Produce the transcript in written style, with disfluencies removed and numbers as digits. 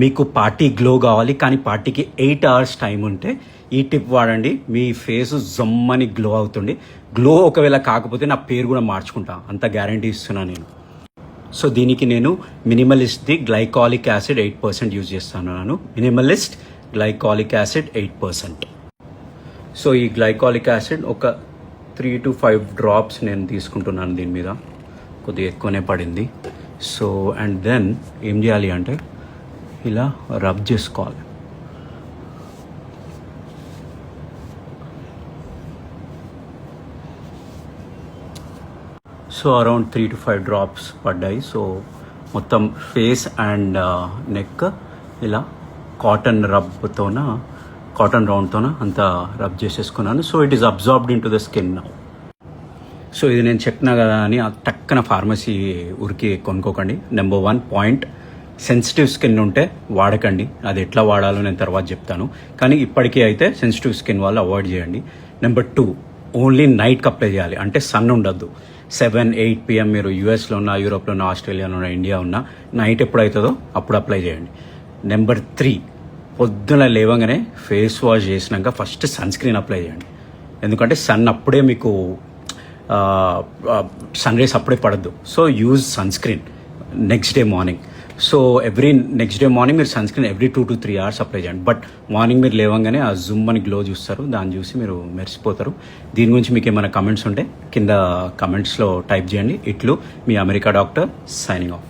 మీకు party glow కావాలి కానీ పార్టీకి 8 hours టైం ఉంటే ఈ టిప్ వాడండి. మీ ఫేస్ జమ్మని గ్లో అవుతుంది. గ్లో ఒకవేళ కాకపోతే నా పేరు కూడా మార్చుకుంటా, అంత గ్యారంటీ ఇస్తున్నా నేను. సో దీనికి నేను మినిమలిస్ట్ది గ్లైకాలిక్ యాసిడ్ 8% యూజ్ చేస్తున్నాను. Minimalist glycolic acid 8%. సో ఈ గ్లైకాలిక్ యాసిడ్ ఒక 3 to 5 drops నేను తీసుకుంటున్నాను. దీని మీద కొద్దిగా ఎక్కువనే పడింది. సో అండ్ దెన్ ఏం చేయాలి అంటే ఇలా రబ్ చేసుకోవాలి. సో అరౌండ్ 3 to 5 drops పడ్డాయి. సో మొత్తం ఫేస్ అండ్ నెక్ ఇలా కాటన్ రౌండ్తోన అంతా రబ్ చేసేసుకున్నాను. So it is absorbed in to the skin now. So ఇది నేను చెప్పినా కదా అని టక్కన ఫార్మసీ ఉరికి కొనుక్కోకండి. నెంబర్ 1 పాయింట్, సెన్సిటివ్ స్కిన్ ఉంటే వాడకండి. అది ఎట్లా వాడాలో నేను తర్వాత చెప్తాను, కానీ ఇప్పటికీ అయితే సెన్సిటివ్ స్కిన్ వాళ్ళు అవాయిడ్ చేయండి. నెంబర్ 2, ఓన్లీ నైట్కి అప్లై చేయాలి. అంటే సన్ ఉండద్దు. 7-8 PM మీరు యూఎస్లో ఉన్నా, యూరోప్లో ఉన్నా, ఆస్ట్రేలియాలో ఉన్నా, ఇండియా ఉన్నా, నైట్ ఎప్పుడవుతుందో అప్పుడు అప్లై చేయండి. నెంబర్ 3, పొద్దున లేవగానే ఫేస్ వాష్ చేసినాక ఫస్ట్ సన్ స్క్రీన్ అప్లై చేయండి. ఎందుకంటే సన్ అప్పుడే మీకు సన్ రేస్ అప్పుడే పడద్దు. So use sunscreen next day morning. So next day morning మీరు sunscreen every 2 to 3 hours apply చేయండి. బట్ మార్నింగ్ మీరు లేవగానే ఆ జుమ్ అని గ్లో చూస్తారు, దాన్ని చూసి మీరు మెరిసిపోతారు. దీని గురించి మీకు ఏమైనా కమెంట్స్ ఉంటే కింద కమెంట్స్లో టైప్ చేయండి. ఇట్లు మీ అమెరికా డాక్టర్ సైనింగ్ ఆఫ్.